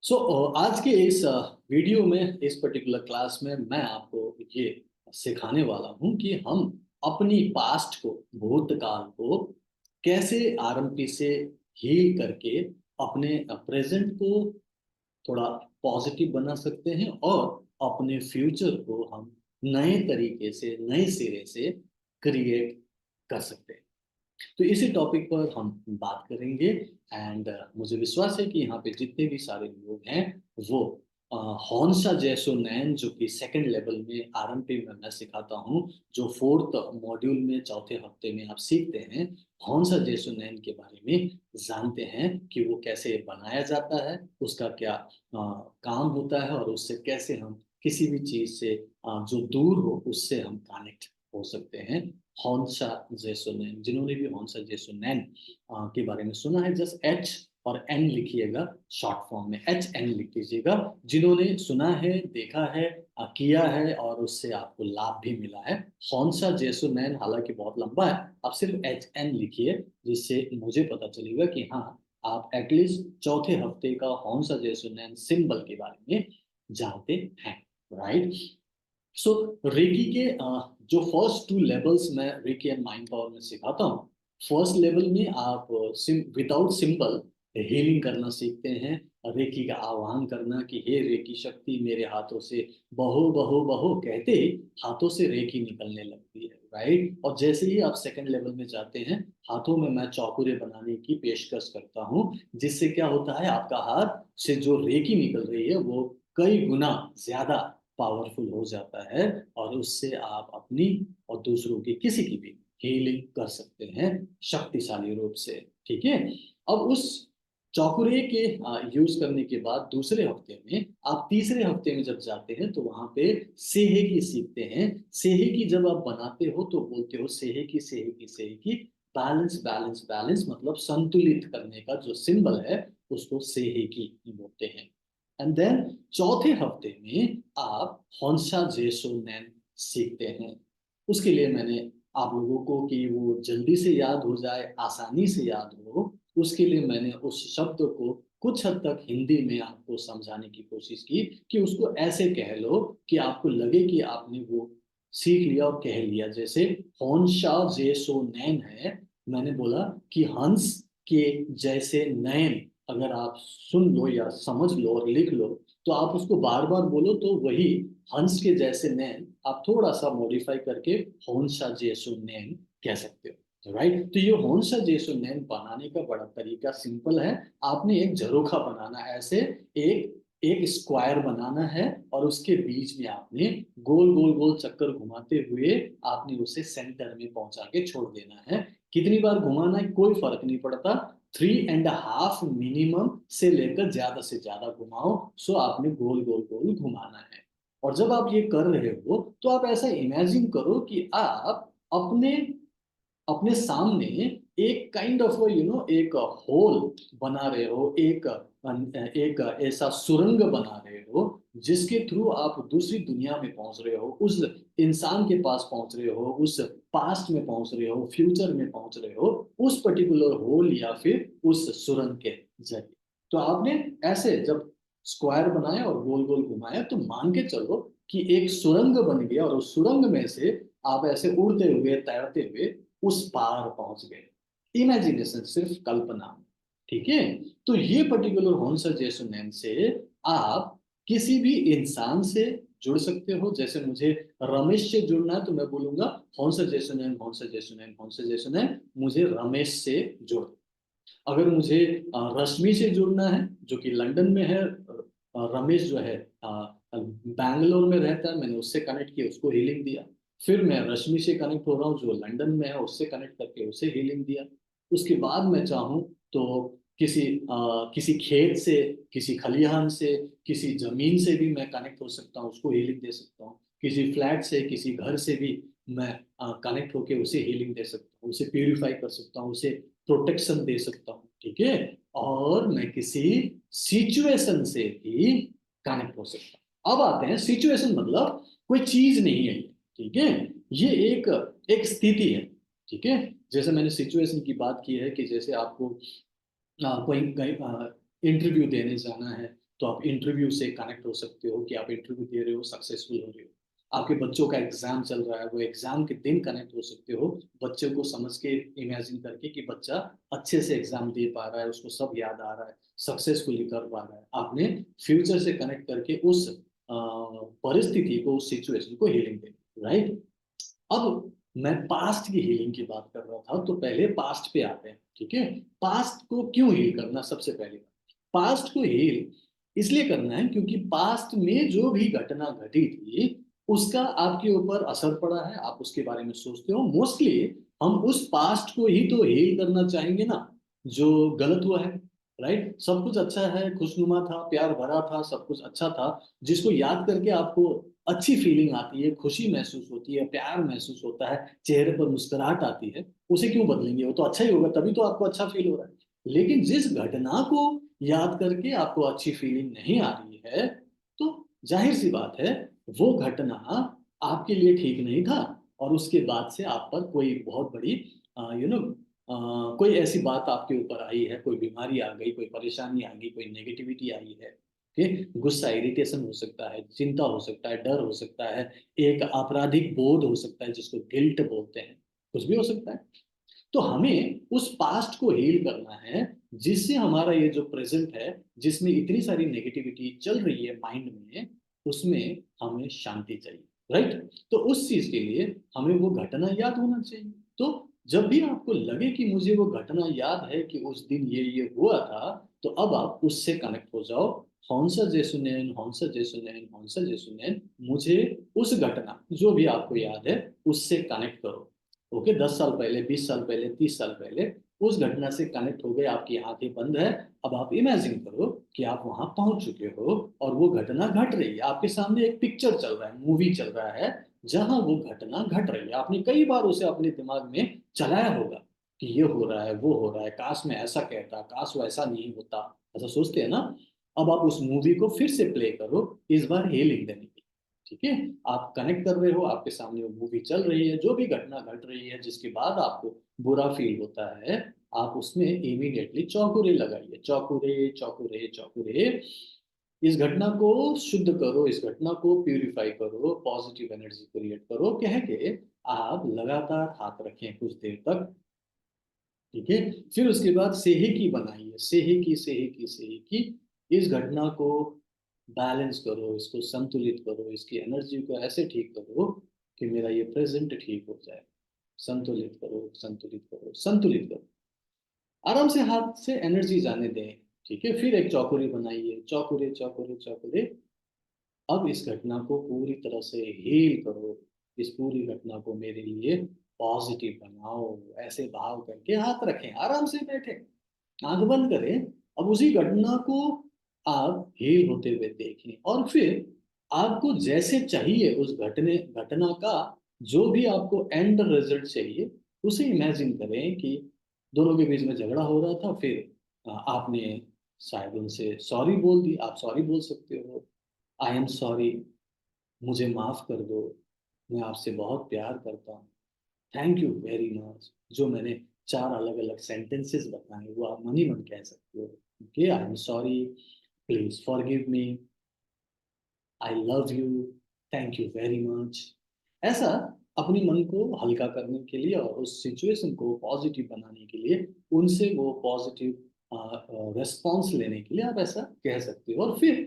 आज के इस वीडियो में इस पर्टिकुलर क्लास में मैं आपको ये सिखाने वाला हूँ कि हम अपनी पास्ट को भूतकाल को कैसे आरएमपी से हील करके अपने प्रेजेंट को थोड़ा पॉजिटिव बना सकते हैं और अपने फ्यूचर को हम नए तरीके से नए सिरे से क्रिएट कर सकते हैं। तो इसी टॉपिक पर हम बात करेंगे। एंड मुझे विश्वास है कि यहाँ पे जितने भी सारे लोग हैं वो हौंसा जैसो नैन जो कि सेकंड लेवल में आरएमपी में मैं सिखाता हूँ, जो फोर्थ मॉड्यूल में चौथे हफ्ते में आप सीखते हैं, हौंसा जैसो नैन के बारे में जानते हैं कि वो कैसे बनाया जाता है, उसका क्या काम होता है और उससे कैसे हम किसी भी चीज से जो दूर हो उससे हम कनेक्ट हो सकते हैं। हॉन्सा जेसोनैन, जिन्होंने भी हॉन्सा जेसोनैन के बारे में सुना है, जस्ट एच और एन लिखिएगा, शॉर्ट फॉर्म में एच एन लिख दीजिएगा। जिन्होंने सुना है, देखा है, किया है और उससे आपको लाभ भी मिला है। हॉन्सा जेसोनैन हालांकि बहुत लंबा है, आप सिर्फ एच एन लिखिए, जिससे मुझे पता चलेगा कि हाँ, आप एटलीस्ट चौथे हफ्ते का हॉन्सा जेसोनैन सिंबल के बारे में जानते हैं। राइट। सो रेकी के जो फर्स्ट टू लेवल्स मैं रेकी एंड माइंड पावर में सिखाता हूँ। फर्स्ट लेवल में आप विदाउट सिंबल हीलिंग करना सीखते हैं, रेकी का आह्वान करना कि हे रेकी शक्ति मेरे हाथों से बहो बहो बहो कहते ही हाथों से रेकी निकलने लगती है। राइट। और जैसे ही आप सेकंड लेवल में जाते हैं, हाथों में मैं चौकुरे बनाने की पेशकश करता हूँ, जिससे क्या होता है, आपका हाथ से जो रेकी निकल रही है वो कई गुना ज्यादा पावरफुल हो जाता है और उससे आप अपनी और दूसरों की किसी की भी हीलिंग कर सकते हैं शक्तिशाली रूप से। ठीक है। अब उस चौकुरे के यूज करने के बाद दूसरे हफ्ते में आप तीसरे हफ्ते में जब जाते हैं तो वहां पे सेहे की सीखते हैं। सेहे की जब आप बनाते हो तो बोलते हो सेहे की सेहे की सेहे की, बैलेंस बैलेंस बैलेंस, मतलब संतुलित करने का जो सिंबल है उसको सेहे की बोलते हैं। एंड देन चौथे हफ्ते में आप हौंसा जेसो नैन सीखते हैं। उसके लिए मैंने आप लोगों को कि वो जल्दी से याद हो जाए, आसानी से याद हो, उसके लिए मैंने उस शब्द को कुछ हद तक हिंदी में आपको समझाने की कोशिश की कि उसको ऐसे कह लो कि आपको लगे कि आपने वो सीख लिया और कह लिया। जैसे हौंसा जेसो नैन है, मैंने बोला कि हंस के जैसे नैन, अगर आप सुन लो या समझ लो और लिख लो तो आप उसको बार बार बोलो तो वही हंस के जैसे नैन आप थोड़ा सा मॉडिफाई करके होंसा जेसु नैन कह सकते हो। राइट। तो ये होंसा जेसु नैन बनाने का बड़ा तरीका सिंपल है। आपने एक झरोखा बनाना है, ऐसे एक एक स्क्वायर बनाना है और उसके बीच में आपने गोल गोल गोल चक्कर घुमाते हुए आपने उसे सेंटर में पहुंचा के छोड़ देना है। कितनी बार घुमाना है कोई फर्क नहीं पड़ता, 3.5 मिनिमम से लेकर ज्यादा से ज्यादा घुमाओ। सो आपने गोल गोल गोल घुमाना है। और जब आप ये कर रहे हो तो आप ऐसा इमेजिन करो कि आप अपने अपने सामने एक काइंड ऑफ एक होल बना रहे हो, एक ऐसा सुरंग बना रहे हो जिसके थ्रू आप दूसरी दुनिया में पहुंच रहे हो, उस इंसान के पास पहुंच रहे हो, उस पास्ट में पहुंच रहे हो, फ्यूचर में पहुंच रहे हो, उस पर्टिकुलर होल या फिर उस सुरंग के जरिए। तो आपने ऐसे जब स्क्वायर बनाया और गोल गोल घुमाया तो मान के चलो कि एक सुरंग बन गया और उस सुरंग में से आप ऐसे उड़ते हुए तैरते हुए उस पार पहुंच गए। इमेजिनेशन, सिर्फ कल्पना। ठीक है। तो ये पर्टिकुलर हॉन्सा जेसुनैन से आप किसी भी इंसान से जुड़ सकते हो। जैसे मुझे रमेश से जुड़ना है तो मैं बोलूंगा हॉन्सा जेसुनैन हॉन्सा जेसुनैन हॉन्सा जेसुनैन, मुझे रमेश से जोड़। अगर मुझे रश्मि से जुड़ना है जो कि लंदन में है, रमेश जो है बैंगलोर में रहता है, मैंने उससे कनेक्ट किया, उसको हीलिंग दिया। फिर मैं रश्मि से कनेक्ट हो रहा हूँ जो लंदन में है, उससे कनेक्ट करके उसे हीलिंग दिया। उसके बाद मैं चाहूँ तो किसी खेत से, किसी खलिहान से, किसी जमीन से भी मैं कनेक्ट हो सकता हूँ, उसको हीलिंग दे सकता हूँ। किसी फ्लैट से, किसी घर से भी मैं कनेक्ट होके उसे हीलिंग दे सकता हूँ, उसे प्यूरिफाई कर सकता हूँ, उसे प्रोटेक्शन दे सकता हूँ। ठीक है। और मैं किसी सिचुएशन से भी कनेक्ट हो सकता हूँ। अब आते हैं, सिचुएशन मतलब कोई चीज नहीं है ये। ठीक है। ये एक एक स्थिति है। ठीक है। जैसे मैंने सिचुएशन की बात की है कि जैसे आपको कोई इंटरव्यू देने जाना है तो आप इंटरव्यू से कनेक्ट हो सकते हो कि आप इंटरव्यू दे रहे हो, सक्सेसफुल हो रहे हो। आपके बच्चों का एग्जाम चल रहा है, वो एग्जाम के दिन कनेक्ट हो सकते हो, बच्चे को समझ के, इमेजिन करके कि बच्चा अच्छे से एग्जाम दे पा रहा है, उसको सब याद आ रहा है, सक्सेसफुली कर पा रहा है। आपने फ्यूचर से कनेक्ट करके उस परिस्थिति को, उस सिचुएशन को हीलिंग दे, राइट। अब मैं पास्ट की हीलिंग की बात कर रहा था, तो पहले पास्ट पे आते हैं, ठीक है। पास्ट को क्यों हील करना, सबसे पहले पास्ट को हील इसलिए करना है क्योंकि पास्ट में जो भी घटना घटी थी उसका आपके ऊपर असर पड़ा है, आप उसके बारे में सोचते हो। मोस्टली हम उस पास्ट को ही तो हील करना चाहेंगे ना, जो गलत हुआ है, राइट। सब कुछ अच्छा है, खुशनुमा था, प्यार भरा था, सब कुछ अच्छा था, जिसको याद करके आपको अच्छी फीलिंग आती है, खुशी महसूस होती है, प्यार महसूस होता है, चेहरे पर मुस्कुराहट आती है, उसे क्यों बदलेंगे? वो तो अच्छा ही होगा, तभी तो आपको अच्छा फील हो रहा है। लेकिन जिस घटना को याद करके आपको अच्छी फीलिंग नहीं आ रही है, तो जाहिर सी बात है वो घटना आपके लिए ठीक नहीं था, और उसके बाद से आप पर कोई बहुत बड़ी कोई ऐसी बात आपके ऊपर आई है, कोई बीमारी आ गई, कोई परेशानी आ गई, कोई नेगेटिविटी आई है, कि गुस्सा, इरिटेशन हो सकता है, चिंता हो सकता है, डर हो सकता है, एक आपराधिक बोध हो सकता है जिसको गिल्ट बोलते हैं, कुछ भी हो सकता है। तो हमें उस पास्ट को हील करना है, जिससे हमारा ये जो प्रेजेंट है, जिसमें इतनी सारी नेगेटिविटी चल रही है माइंड में, उसमें हमें शांति चाहिए, राइट। तो उस चीज के लिए हमें वो घटना याद होना चाहिए। तो जब भी आपको लगे कि मुझे वो घटना याद है कि उस दिन ये हुआ था, तो अब आप उससे कनेक्ट हो जाओ। हौंसा जेसुनैन, हौंसा जेसुनैन, हौंसा जेसुनैन, मुझे उस घटना जो भी आपको याद है उससे कनेक्ट करो। ओके, 10 साल पहले, 20 साल पहले, 30 साल पहले उस घटना से कनेक्ट हो गए, आपकी आंखें बंद है। अब आप इमेजिन करो कि आप वहां पहुंच चुके हो और वो घटना घट रही है आपके सामने, एक पिक्चर चल रहा है, मूवी चल रहा है, जहां वो घटना घट रही है। आपने कई बार उसे अपने दिमाग में चलाया होगा कि ये हो रहा है, वो हो रहा है, काश मैं ऐसा कहता, काश वो ऐसा नहीं होता, ऐसा सोचते हैं ना। अब आप उस मूवी को फिर से प्ले करो, इस बार ये लिख देने की, ठीक है। आप कनेक्ट कर रहे हो, आपके सामने वो मूवी चल रही है, जो भी घटना घट रही है जिसके बाद आपको बुरा फील होता है, आप उसमें इमीडिएटली चौकुरे लगाइए, चौकुरे, चौकुरे, चौकुरे। इस घटना को शुद्ध करो, इस घटना को प्यूरिफाई करो, पॉजिटिव एनर्जी क्रिएट करो, कह के आप लगातार हाथ रखें कुछ देर तक, ठीक है। फिर उसके बाद सेही की बनाइए, सेही की, सेही की, सेही की। इस घटना को बैलेंस करो, इसको संतुलित करो, इसकी एनर्जी को ऐसे ठीक करो कि मेरा ये प्रेजेंट ठीक हो जाए। संतुलित करो, संतुलित करो, संतुलित करो, आराम से हाथ से एनर्जी जाने दें, ठीक है। फिर एक चौकुरी बनाइए, चौकुरे, चौकुरे, चौकुरे। अब इस घटना को पूरी तरह से हील करो, इस पूरी घटना को मेरे लिए पॉजिटिव बनाओ, ऐसे भाव करके हाथ रखें, आराम से बैठे, आंख बंद करें। अब उसी घटना को आप हील होते हुए देखें, और फिर आपको जैसे चाहिए उस घटने घटना का, जो भी आपको एंड रिजल्ट चाहिए, उसे इमेजिन करें कि दोनों के बीच में झगड़ा हो रहा था, फिर आपने शायद उनसे सॉरी बोल दी, आप सॉरी बोल सकते हो। आई एम सॉरी, मुझे माफ कर दो, मैं आपसे बहुत प्यार करता हूँ, थैंक यू वेरी मच। जो मैंने 4 अलग अलग सेंटेंसेस बताए वो आप मन ही मन कह सकते हो। Okay, I am sorry, please forgive me, I love you, thank you very much. ऐसा अपने मन को हल्का करने के लिए और उस सिचुएशन को पॉजिटिव बनाने के लिए, उनसे वो पॉजिटिव रेस्पॉन्स लेने के लिए आप ऐसा कह सकते हो। और फिर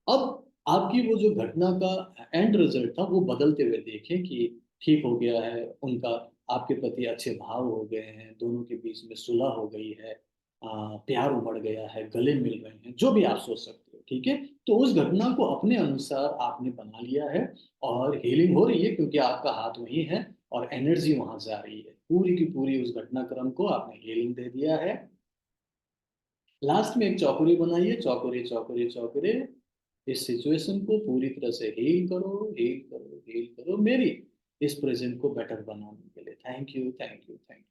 अब आपकी वो जो घटना का एंड रिजल्ट था वो बदलते हुए देखें कि ठीक हो गया है उनका, आपके प्रति अच्छे भाव हो गए हैं, दोनों के बीच में सुलह हो गई है, प्यार उमड़ गया है, गले मिल रहे हैं, जो भी आप सोच सकते हो, ठीक है। तो उस घटना को अपने अनुसार आपने बना लिया है, और हीलिंग हो रही है क्योंकि आपका हाथ वहीं है और एनर्जी वहां जा रही है, पूरी की पूरी उस घटनाक्रम को आपने हीलिंग दे दिया है। लास्ट में एक चौकड़ी बनाइए, चौकड़ी, चौकड़ी, चौकड़ी। इस सिचुएशन को पूरी तरह से हील करो, हील करो, हील करो, मेरी इस प्रेजेंट को बेटर बनाने के लिए, thank you, thank you, thank you,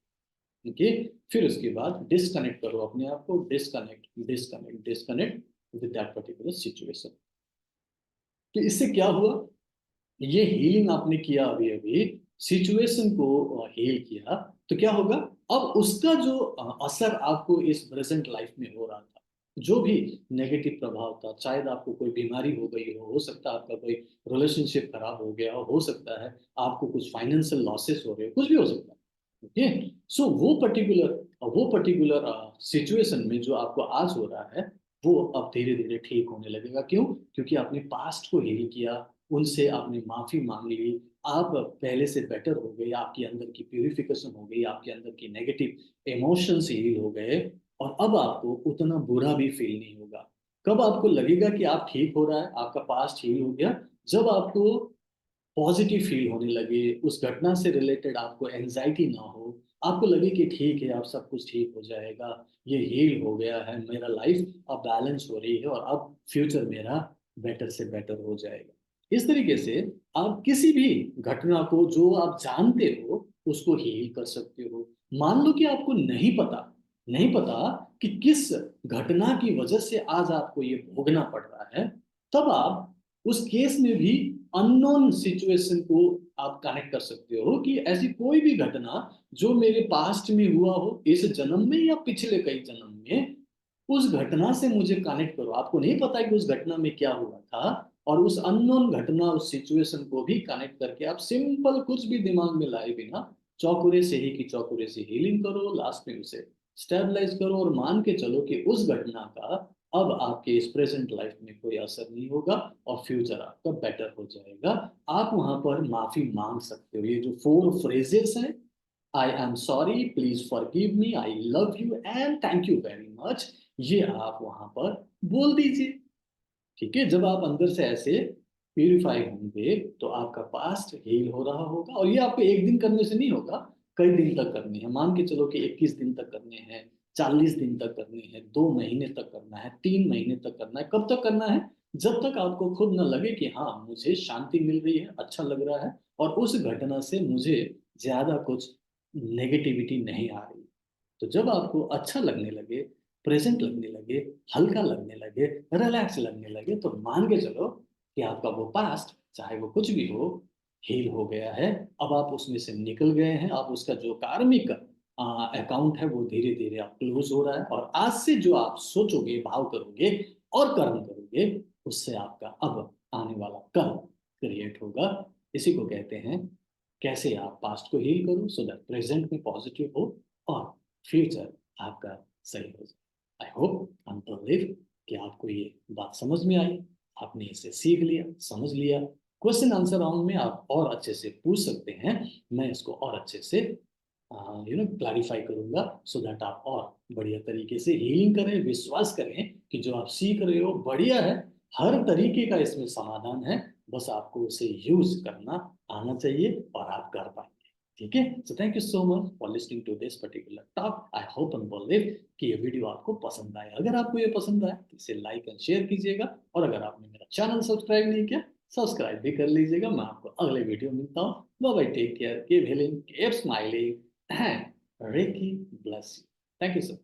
ठीक है। फिर उसके बाद डिस्कनेक्ट करो अपने आप को, disconnect, disconnect, disconnect with that particular situation. तो इससे क्या हुआ, ये हीलिंग आपने किया अभी अभी, सिचुएशन को हील किया, तो क्या होगा, अब उसका जो असर आपको इस प्रेजेंट लाइफ में हो रहा था, जो भी नेगेटिव प्रभाव था, शायद आपको कोई बीमारी हो गई हो सकता है आपका कोई रिलेशनशिप खराब हो गया हो सकता है आपको कुछ फाइनेंशियल लॉसेस हो रहे हो, कुछ भी हो सकता है। ओके, सो वो पर्टिकुलर सिचुएशन में जो आपको आज हो रहा है, वो अब धीरे धीरे ठीक होने लगेगा। क्यों? क्योंकि आपने पास्ट को हील किया, उनसे आपने माफी मांग ली, आप पहले से बेटर हो गए, आपके अंदर की प्यूरिफिकेशन हो गई, आपके अंदर की नेगेटिव इमोशंस हील हो गए, और अब आपको उतना बुरा भी फील नहीं होगा। कब आपको लगेगा कि आप ठीक हो रहा है, आपका पास्ट हील हो गया? जब आपको पॉजिटिव फील होने लगे, उस घटना से रिलेटेड आपको एंजाइटी ना हो, आपको लगे कि ठीक है अब सब कुछ ठीक हो जाएगा, ये हील हो गया है, मेरा लाइफ अब बैलेंस हो रही है और अब फ्यूचर मेरा बेटर से बेटर हो जाएगा। इस तरीके से आप किसी भी घटना को जो आप जानते हो उसको हील कर सकते हो। मान लो कि आपको नहीं पता कि किस घटना की वजह से आज आपको ये भोगना पड़ रहा है, तब आप उस केस में भी अननोन सिचुएशन को आप कनेक्ट कर सकते हो कि ऐसी कोई भी घटना जो मेरे पास्ट में हुआ हो, इस जन्म में या पिछले कई जन्म में, उस घटना से मुझे कनेक्ट करो। आपको नहीं पता कि उस घटना में क्या हुआ था, और उस अननोन घटना, उस सिचुएशन को भी कनेक्ट करके आप सिंपल कुछ भी दिमाग में लाए बिना चौकुरे से ही की चौकुरे से हीलिंग करो, लास्ट में उसे स्टेबलाइज करो और मान के चलो कि उस घटना का अब आपके इस प्रेजेंट लाइफ में कोई असर नहीं होगा और फ्यूचर आपका बेटर हो जाएगा। आप वहां पर माफी मांग सकते हो। ये जो 4 फ्रेजेस हैं, I am sorry, please forgive me, I love you and thank you very much, ये आप वहां पर बोल दीजिए। ठीक है, जब आप अंदर से ऐसे प्यूरिफाई होंगे तो आपका पास्ट हील हो रहा होगा, और ये आपको एक दिन करने से नहीं होगा, कई दिन तक करनी है। मान के चलो कि 21 दिन तक करने हैं, 40 दिन तक करने हैं, 2 महीने तक करना है, 3 महीने तक करना है। कब तक करना है? जब तक आपको खुद न लगे कि हाँ मुझे शांति मिल रही है, अच्छा लग रहा है, और उस घटना से मुझे ज्यादा कुछ नेगेटिविटी नहीं आ रही। तो जब आपको अच्छा लगने लगे, प्रेजेंट लगने लगे, हल्का लगने लगे, रिलैक्स लगने लगे, तो मान के चलो कि आपका वो पास्ट, चाहे वो कुछ भी हो, हील हो गया है। अब आप उसमें से निकल गए हैं, अब उसका जो कार्मिक अकाउंट है वो धीरे धीरे आप क्लोज हो रहा है, और आज से जो आप सोचोगे, भाव करोगे और कर्म करोगे, उससे आपका अब आने वाला कल क्रिएट होगा। इसी को कहते हैं कैसे आप पास्ट को हील करो सो दैट प्रेजेंट में पॉजिटिव हो और फ्यूचर आपका सही हो जाए। आई होप एंड बिलीव कि आपको ये बात समझ में आई, आपने इसे सीख लिया, समझ लिया। क्वेश्चन आंसर राउंड में आप और अच्छे से पूछ सकते हैं, मैं इसको और अच्छे से क्लैरिफाई करूंगा सो दैट आप और बढ़िया तरीके से हीलिंग करें। विश्वास करें कि जो आप सीख रहे हो बढ़िया है, हर तरीके का इसमें समाधान है, बस आपको उसे यूज करना आना चाहिए और आप कर पाएंगे। ठीक है, so thank you so much for listening to this particular talk. I hope and believe कि ये वीडियो आपको पसंद आया। अगर आपको ये पसंद आया तो इसे लाइक एंड शेयर कीजिएगा, और अगर आपने मेरा चैनल सब्सक्राइब नहीं किया, सब्सक्राइब भी कर लीजिएगा। मैं आपको अगले वीडियो में मिलता हूँ। Bye bye, take care, keep healing, keep smiling, and Reiki bless you. Thank you, sir.